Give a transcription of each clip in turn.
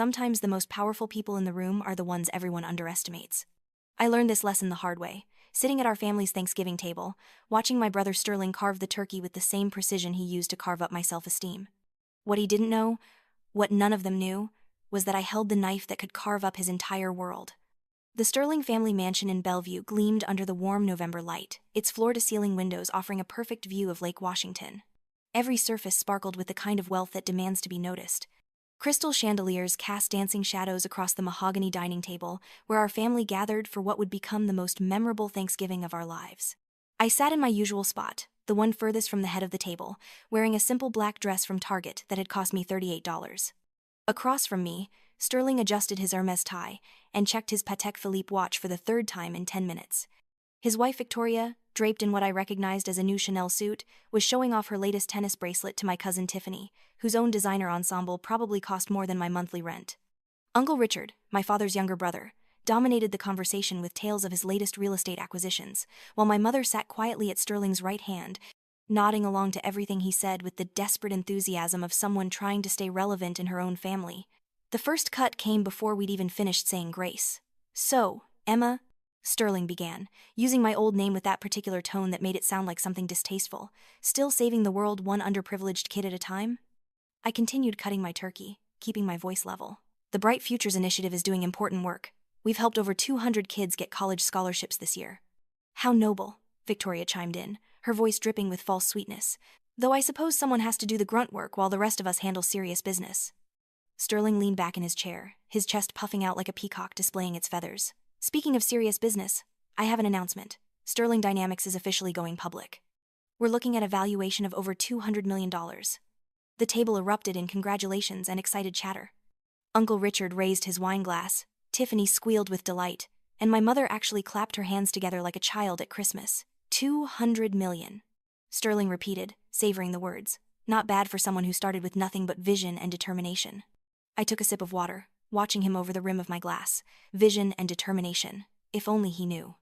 sometimes the most powerful people in the room are the ones everyone underestimates. I learned this lesson the hard way, sitting at our family's Thanksgiving table, watching my brother Sterling carve the turkey with the same precision he used to carve up my self-esteem. What he didn't know, what none of them knew, was that I held the knife that could carve up his entire world. The Sterling family mansion in Bellevue gleamed under the warm November light, its floor-to-ceiling windows offering a perfect view of Lake Washington. Every surface sparkled with the kind of wealth that demands to be noticed. Crystal chandeliers cast dancing shadows across the mahogany dining table, where our family gathered for what would become the most memorable Thanksgiving of our lives. I sat in my usual spot, the one furthest from the head of the table, wearing a simple black dress from Target that had cost me $38. Across from me, Sterling adjusted his Hermes tie and checked his Patek Philippe watch for the third time in 10 minutes. His wife Victoria, draped in what I recognized as a new Chanel suit, was showing off her latest tennis bracelet to my cousin Tiffany, whose own designer ensemble probably cost more than my monthly rent. Uncle Richard, my father's younger brother, dominated the conversation with tales of his latest real estate acquisitions, while my mother sat quietly at Sterling's right hand, nodding along to everything he said with the desperate enthusiasm of someone trying to stay relevant in her own family. The first cut came before we'd even finished saying grace. "So, Emma," Sterling began, using my old name with that particular tone that made it sound like something distasteful, "still saving the world one underprivileged kid at a time?" I continued cutting my turkey, keeping my voice level. "The Bright Futures Initiative is doing important work. We've helped over 200 kids get college scholarships this year." "How noble," Victoria chimed in, her voice dripping with false sweetness. "Though I suppose someone has to do the grunt work while the rest of us handle serious business." Sterling leaned back in his chair, his chest puffing out like a peacock displaying its feathers. "Speaking of serious business, I have an announcement. Sterling Dynamics is officially going public. We're looking at a valuation of over $200 million. The table erupted in congratulations and excited chatter. Uncle Richard raised his wine glass, Tiffany squealed with delight, and my mother actually clapped her hands together like a child at Christmas. $200 million. Sterling repeated, savoring the words. Not bad for someone who started with nothing but vision and determination. I took a sip of water, watching him over the rim of my glass. Vision and determination. If only he knew.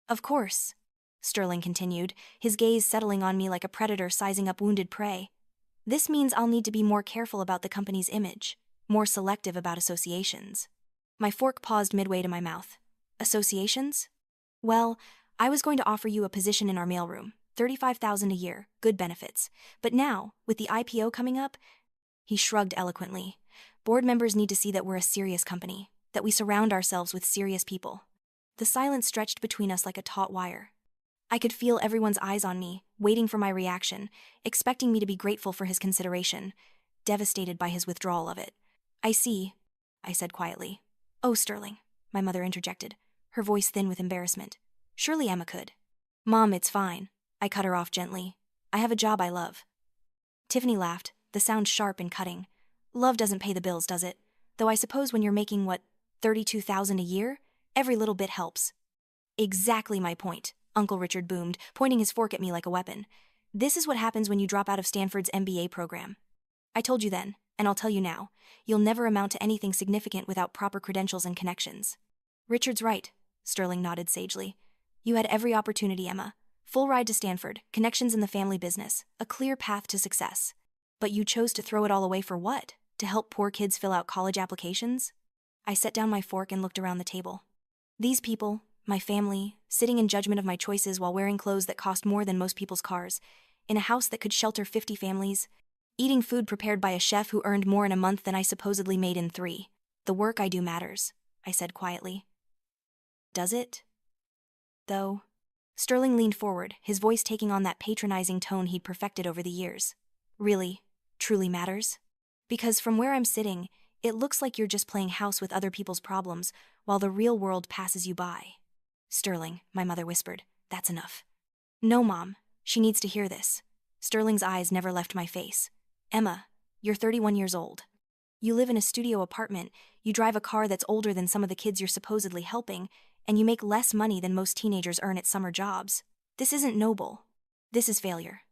"Of course," Sterling continued, his gaze settling on me like a predator sizing up wounded prey. "This means I'll need to be more careful about the company's image, more selective about associations." My fork paused midway to my mouth. "Associations?" "Well, I was going to offer you a position in our mailroom, $35,000 a year, good benefits. But now, with the IPO coming up," he shrugged eloquently, "board members need to see that we're a serious company, that we surround ourselves with serious people." The silence stretched between us like a taut wire. I could feel everyone's eyes on me, waiting for my reaction, expecting me to be grateful for his consideration, devastated by his withdrawal of it. "I see," I said quietly. "Oh, Sterling," my mother interjected, her voice thin with embarrassment. "Surely Emma could." "Mom, it's fine," I cut her off gently. "I have a job I love." Tiffany laughed, the sound sharp and cutting. "Love doesn't pay the bills, does it? Though I suppose when you're making, what, $32,000 a year? Every little bit helps." "Exactly my point," Uncle Richard boomed, pointing his fork at me like a weapon. "This is what happens when you drop out of Stanford's MBA program. I told you then, and I'll tell you now, you'll never amount to anything significant without proper credentials and connections." "Richard's right," Sterling nodded sagely. "You had every opportunity, Emma. Full ride to Stanford, connections in the family business, a clear path to success. But you chose to throw it all away for what? To help poor kids fill out college applications?" I set down my fork and looked around the table. These people, my family, sitting in judgment of my choices while wearing clothes that cost more than most people's cars, in a house that could shelter 50 families, eating food prepared by a chef who earned more in a month than I supposedly made in 3. "The work I do matters," I said quietly. "Does it? Though?" Sterling leaned forward, his voice taking on that patronizing tone he'd perfected over the years. "Really, truly matters? Because from where I'm sitting, it looks like you're just playing house with other people's problems while the real world passes you by." "Sterling," my mother whispered, "that's enough." "No, Mom, she needs to hear this." Sterling's eyes never left my face. "Emma, you're 31 years old. You live in a studio apartment, you drive a car that's older than some of the kids you're supposedly helping, and you make less money than most teenagers earn at summer jobs. This isn't noble. This is failure."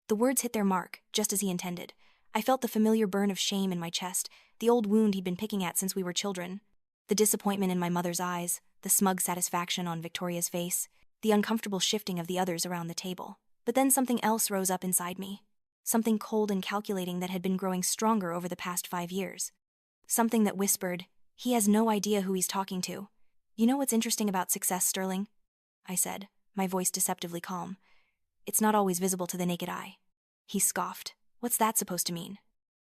The words hit their mark, just as he intended. I felt the familiar burn of shame in my chest, the old wound he'd been picking at since we were children. The disappointment in my mother's eyes, the smug satisfaction on Victoria's face, the uncomfortable shifting of the others around the table. But then something else rose up inside me. Something cold and calculating that had been growing stronger over the past 5 years. Something that whispered, he has no idea who he's talking to. You know what's interesting about success, Sterling? I said, my voice deceptively calm. It's not always visible to the naked eye. He scoffed. What's that supposed to mean?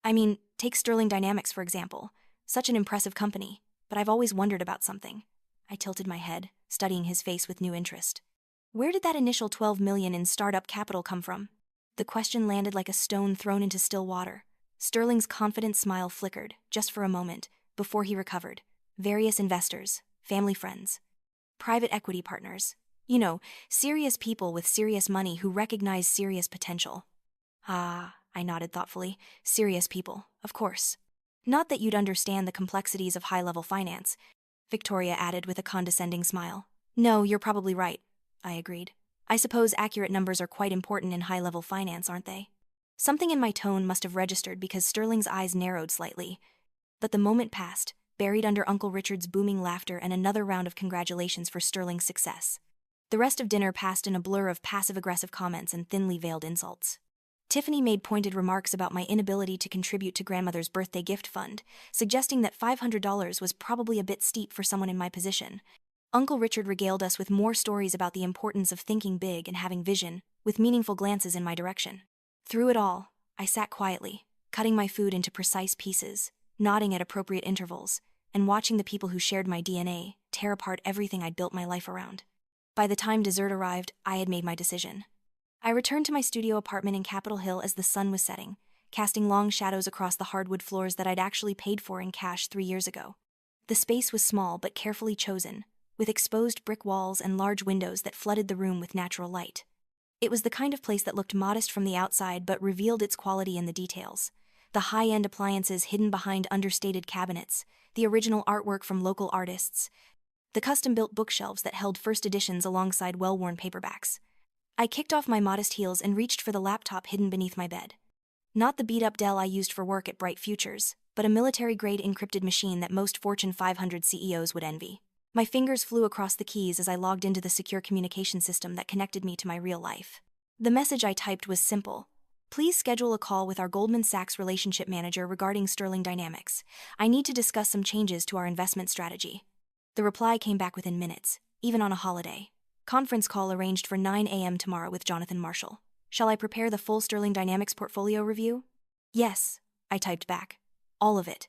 I mean, take Sterling Dynamics, for example. Such an impressive company, but I've always wondered about something. I tilted my head, studying his face with new interest. Where did that initial $12 million in startup capital come from? The question landed like a stone thrown into still water. Sterling's confident smile flickered, just for a moment, before he recovered. Various investors, family friends, private equity partners. You know, serious people with serious money who recognize serious potential. Ah, I nodded thoughtfully. Serious people, of course. Not that you'd understand the complexities of high-level finance, Victoria added with a condescending smile. No, you're probably right, I agreed. I suppose accurate numbers are quite important in high-level finance, aren't they? Something in my tone must have registered because Sterling's eyes narrowed slightly. But the moment passed, buried under Uncle Richard's booming laughter and another round of congratulations for Sterling's success. The rest of dinner passed in a blur of passive-aggressive comments and thinly veiled insults. Tiffany made pointed remarks about my inability to contribute to grandmother's birthday gift fund, suggesting that $500 was probably a bit steep for someone in my position. Uncle Richard regaled us with more stories about the importance of thinking big and having vision, with meaningful glances in my direction. Through it all, I sat quietly, cutting my food into precise pieces, nodding at appropriate intervals, and watching the people who shared my DNA tear apart everything I'd built my life around. By the time dessert arrived, I had made my decision. I returned to my studio apartment in Capitol Hill as the sun was setting, casting long shadows across the hardwood floors that I'd actually paid for in cash 3 years ago. The space was small but carefully chosen, with exposed brick walls and large windows that flooded the room with natural light. It was the kind of place that looked modest from the outside but revealed its quality in the details. The high-end appliances hidden behind understated cabinets, the original artwork from local artists, the custom-built bookshelves that held first editions alongside well-worn paperbacks. I kicked off my modest heels and reached for the laptop hidden beneath my bed. Not the beat-up Dell I used for work at Bright Futures, but a military-grade encrypted machine that most Fortune 500 CEOs would envy. My fingers flew across the keys as I logged into the secure communication system that connected me to my real life. The message I typed was simple. Please schedule a call with our Goldman Sachs relationship manager regarding Sterling Dynamics. I need to discuss some changes to our investment strategy. The reply came back within minutes, even on a holiday. Conference call arranged for 9 a.m. tomorrow with Jonathan Marshall. Shall I prepare the full Sterling Dynamics portfolio review? Yes, I typed back. All of it.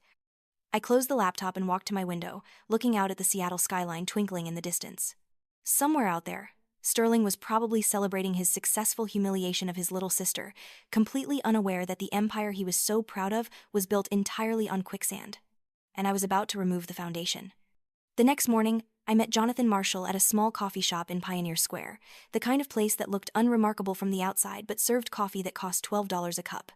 I closed the laptop and walked to my window, looking out at the Seattle skyline twinkling in the distance. Somewhere out there, Sterling was probably celebrating his successful humiliation of his little sister, completely unaware that the empire he was so proud of was built entirely on quicksand. And I was about to remove the foundation. The next morning, I met Jonathan Marshall at a small coffee shop in Pioneer Square, the kind of place that looked unremarkable from the outside but served coffee that cost $12 a cup.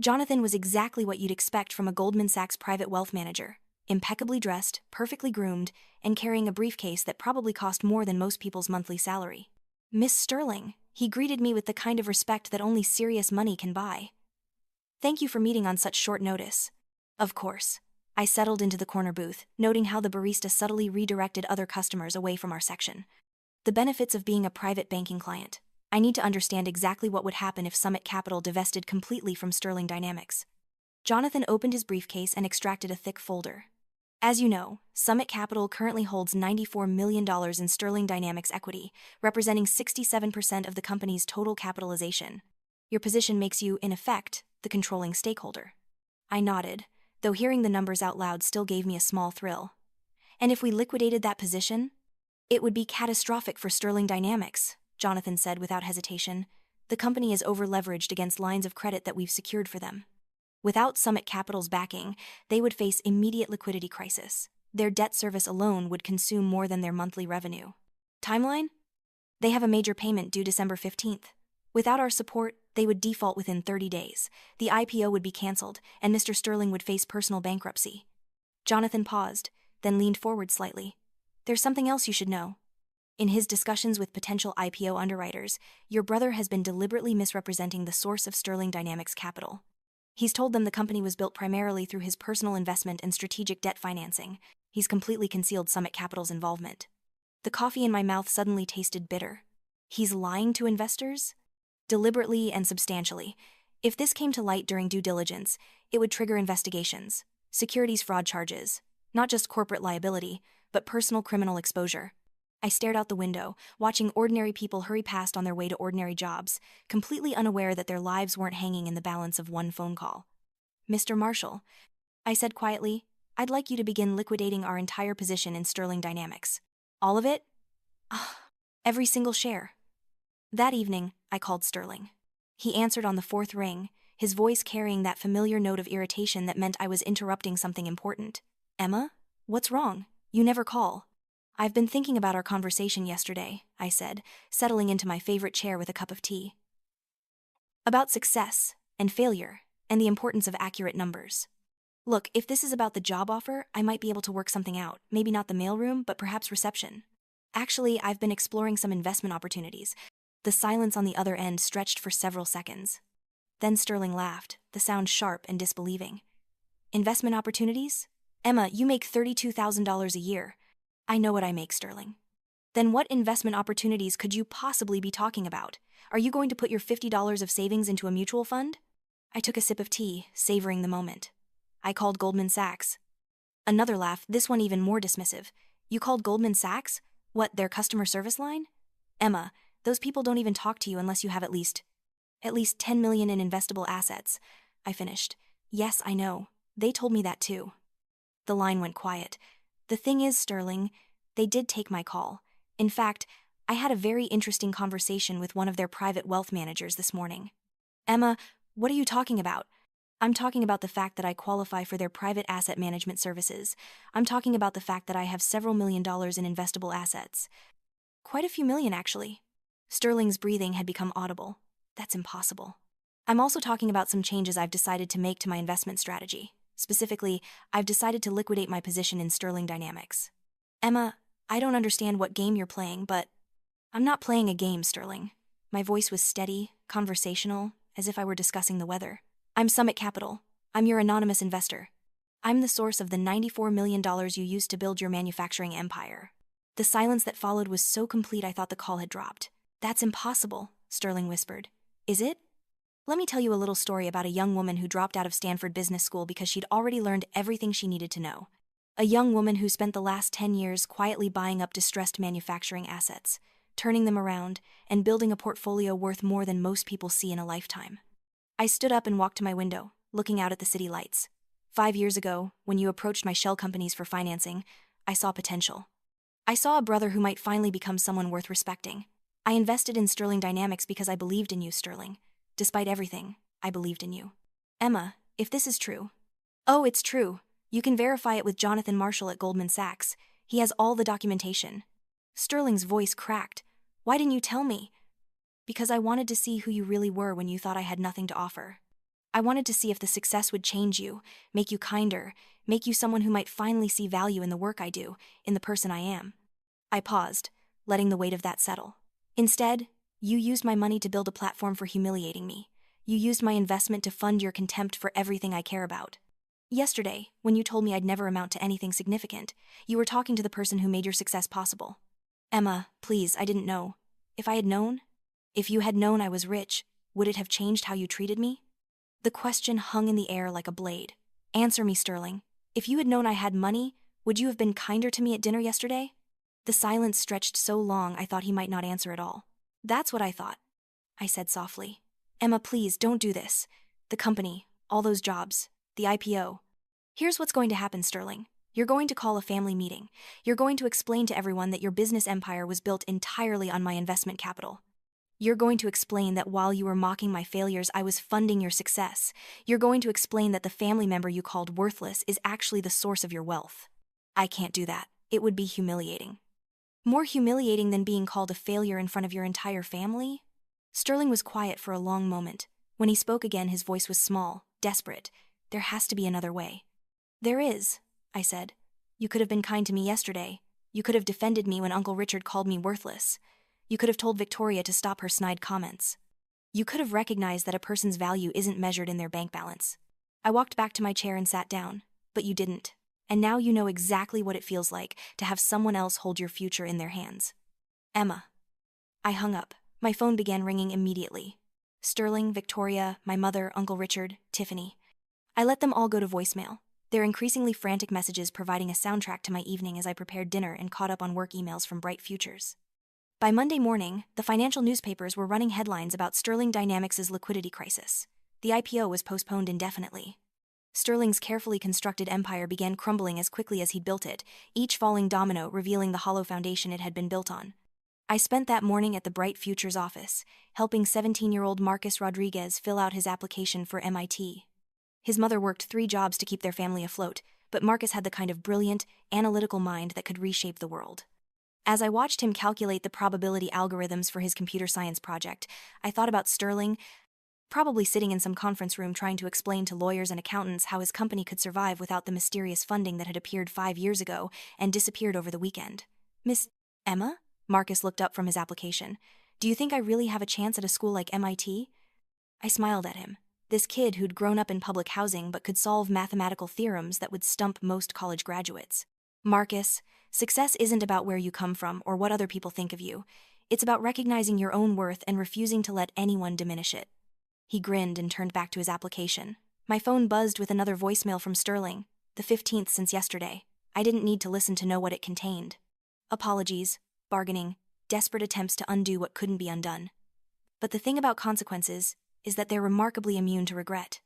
Jonathan was exactly what you'd expect from a Goldman Sachs private wealth manager, impeccably dressed, perfectly groomed, and carrying a briefcase that probably cost more than most people's monthly salary. Miss Sterling, he greeted me with the kind of respect that only serious money can buy. Thank you for meeting on such short notice. Of course. I settled into the corner booth, noting how the barista subtly redirected other customers away from our section. The benefits of being a private banking client. I need to understand exactly what would happen if Summit Capital divested completely from Sterling Dynamics. Jonathan opened his briefcase and extracted a thick folder. As you know, Summit Capital currently holds $94 million in Sterling Dynamics equity, representing 67% of the company's total capitalization. Your position makes you, in effect, the controlling stakeholder. I nodded, though hearing the numbers out loud still gave me a small thrill. And if we liquidated that position? It would be catastrophic for Sterling Dynamics, Jonathan said without hesitation. The company is over-leveraged against lines of credit that we've secured for them. Without Summit Capital's backing, they would face immediate liquidity crisis. Their debt service alone would consume more than their monthly revenue. Timeline? They have a major payment due December 15th. Without our support, they would default within 30 days. The IPO would be cancelled, and Mr. Sterling would face personal bankruptcy. Jonathan paused, then leaned forward slightly. There's something else you should know. In his discussions with potential IPO underwriters, your brother has been deliberately misrepresenting the source of Sterling Dynamics capital. He's told them the company was built primarily through his personal investment and strategic debt financing. He's completely concealed Summit Capital's involvement. The coffee in my mouth suddenly tasted bitter. He's lying to investors? Deliberately and substantially. If this came to light during due diligence, it would trigger investigations. Securities fraud charges. Not just corporate liability, but personal criminal exposure. I stared out the window, watching ordinary people hurry past on their way to ordinary jobs, completely unaware that their lives weren't hanging in the balance of one phone call. Mr. Marshall, I said quietly, I'd like you to begin liquidating our entire position in Sterling Dynamics. All of it? Every single share. That evening, I called Sterling. He answered on the fourth ring, his voice carrying that familiar note of irritation that meant I was interrupting something important. Emma? What's wrong? You never call. I've been thinking about our conversation yesterday, I said, settling into my favorite chair with a cup of tea. About success and failure and the importance of accurate numbers. Look, if this is about the job offer, I might be able to work something out, maybe not the mailroom, but perhaps reception. Actually, I've been exploring some investment opportunities. The silence on the other end stretched for several seconds. Then Sterling laughed, the sound sharp and disbelieving. Investment opportunities? Emma, you make $32,000 a year. I know what I make, Sterling. Then what investment opportunities could you possibly be talking about? Are you going to put your $50 of savings into a mutual fund? I took a sip of tea, savoring the moment. I called Goldman Sachs. Another laugh, this one even more dismissive. You called Goldman Sachs? What, their customer service line? Emma, those people don't even talk to you unless you have at least 10 million in investable assets. I finished. Yes, I know. They told me that too. The line went quiet. The thing is, Sterling, they did take my call. In fact, I had a very interesting conversation with one of their private wealth managers this morning. Emma, what are you talking about? I'm talking about the fact that I qualify for their private asset management services. I'm talking about the fact that I have several $1 million in investable assets. Quite a few million, actually. Sterling's breathing had become audible. That's impossible. I'm also talking about some changes I've decided to make to my investment strategy. Specifically, I've decided to liquidate my position in Sterling Dynamics. Emma, I don't understand what game you're playing, but I'm not playing a game, Sterling. My voice was steady, conversational, as if I were discussing the weather. I'm Summit Capital. I'm your anonymous investor. I'm the source of the $94 million you used to build your manufacturing empire. The silence that followed was so complete I thought the call had dropped. That's impossible, Sterling whispered. Is it? Let me tell you a little story about a young woman who dropped out of Stanford Business School because she'd already learned everything she needed to know. A young woman who spent the last 10 years quietly buying up distressed manufacturing assets, turning them around, and building a portfolio worth more than most people see in a lifetime. I stood up and walked to my window, looking out at the city lights. 5 years ago, when you approached my shell companies for financing, I saw potential. I saw a brother who might finally become someone worth respecting. I invested in Sterling Dynamics because I believed in you, Sterling. Despite everything, I believed in you. Emma, if this is true. Oh, it's true. You can verify it with Jonathan Marshall at Goldman Sachs. He has all the documentation. Sterling's voice cracked. Why didn't you tell me? Because I wanted to see who you really were when you thought I had nothing to offer. I wanted to see if the success would change you, make you kinder, make you someone who might finally see value in the work I do, in the person I am. I paused, letting the weight of that settle. Instead, you used my money to build a platform for humiliating me. You used my investment to fund your contempt for everything I care about. Yesterday, when you told me I'd never amount to anything significant, you were talking to the person who made your success possible. Emma, please, I didn't know. If I had known? If you had known I was rich, would it have changed how you treated me? The question hung in the air like a blade. Answer me, Sterling. If you had known I had money, would you have been kinder to me at dinner yesterday? The silence stretched so long I thought he might not answer at all. That's what I thought, I said softly. Emma, please, don't do this. The company, all those jobs, the IPO. Here's what's going to happen, Sterling. You're going to call a family meeting. You're going to explain to everyone that your business empire was built entirely on my investment capital. You're going to explain that while you were mocking my failures, I was funding your success. You're going to explain that the family member you called worthless is actually the source of your wealth. I can't do that. It would be humiliating. More humiliating than being called a failure in front of your entire family? Sterling was quiet for a long moment. When he spoke again, his voice was small, desperate. There has to be another way. There is, I said. You could have been kind to me yesterday. You could have defended me when Uncle Richard called me worthless. You could have told Victoria to stop her snide comments. You could have recognized that a person's value isn't measured in their bank balance. I walked back to my chair and sat down, but you didn't. And now you know exactly what it feels like to have someone else hold your future in their hands. Emma. I hung up. My phone began ringing immediately. Sterling, Victoria, my mother, Uncle Richard, Tiffany. I let them all go to voicemail. their increasingly frantic messages providing a soundtrack to my evening as I prepared dinner and caught up on work emails from Bright Futures. By Monday morning, the financial newspapers were running headlines about Sterling Dynamics' liquidity crisis. The IPO was postponed indefinitely. Sterling's carefully constructed empire began crumbling as quickly as he'd built it, each falling domino revealing the hollow foundation it had been built on. I spent that morning at the Bright Futures office, helping 17-year-old Marcus Rodriguez fill out his application for MIT. His mother worked 3 jobs to keep their family afloat, but Marcus had the kind of brilliant, analytical mind that could reshape the world. As I watched him calculate the probability algorithms for his computer science project, I thought about Sterling, probably sitting in some conference room trying to explain to lawyers and accountants how his company could survive without the mysterious funding that had appeared 5 years ago and disappeared over the weekend. Miss Emma? Marcus looked up from his application. Do you think I really have a chance at a school like MIT? I smiled at him. This kid who'd grown up in public housing but could solve mathematical theorems that would stump most college graduates. Marcus, success isn't about where you come from or what other people think of you. It's about recognizing your own worth and refusing to let anyone diminish it. He grinned and turned back to his application. My phone buzzed with another voicemail from Sterling, the 15th since yesterday. I didn't need to listen to know what it contained. Apologies, bargaining, desperate attempts to undo what couldn't be undone. But the thing about consequences is that they're remarkably immune to regret.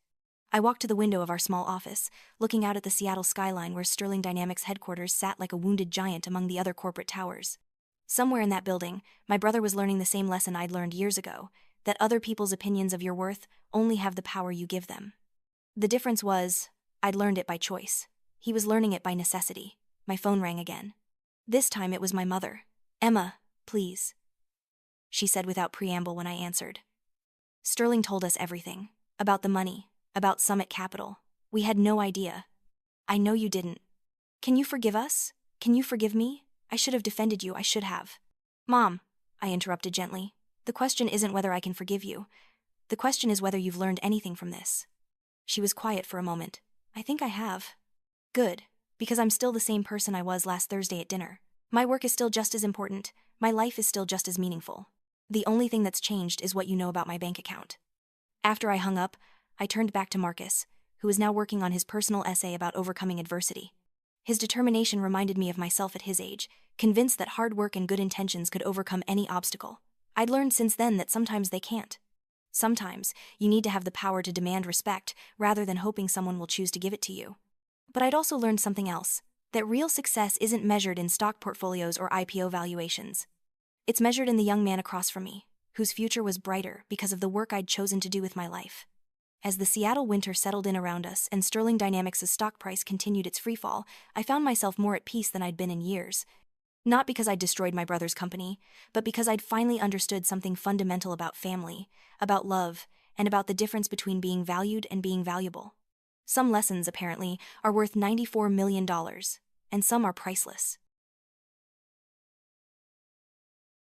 I walked to the window of our small office, looking out at the Seattle skyline where Sterling Dynamics headquarters sat like a wounded giant among the other corporate towers. Somewhere in that building, my brother was learning the same lesson I'd learned years ago, that other people's opinions of your worth only have the power you give them. The difference was, I'd learned it by choice. He was learning it by necessity. My phone rang again. This time it was my mother. Emma, please, she said without preamble when I answered. Sterling told us everything. About the money, about Summit Capital. We had no idea. I know you didn't. Can you forgive us? Can you forgive me? I should have defended you, I should have. Mom, I interrupted gently. The question isn't whether I can forgive you. The question is whether you've learned anything from this. She was quiet for a moment. I think I have. Good, because I'm still the same person I was last Thursday at dinner. My work is still just as important. My life is still just as meaningful. The only thing that's changed is what you know about my bank account. After I hung up, I turned back to Marcus, who was now working on his personal essay about overcoming adversity. His determination reminded me of myself at his age, convinced that hard work and good intentions could overcome any obstacle. I'd learned since then that sometimes they can't. Sometimes, you need to have the power to demand respect rather than hoping someone will choose to give it to you. But I'd also learned something else, that real success isn't measured in stock portfolios or IPO valuations. It's measured in the young man across from me, whose future was brighter because of the work I'd chosen to do with my life. As the Seattle winter settled in around us and Sterling Dynamics' stock price continued its freefall, I found myself more at peace than I'd been in years. Not because I'd destroyed my brother's company, but because I'd finally understood something fundamental about family, about love, and about the difference between being valued and being valuable. Some lessons, apparently, are worth $94 million, and some are priceless.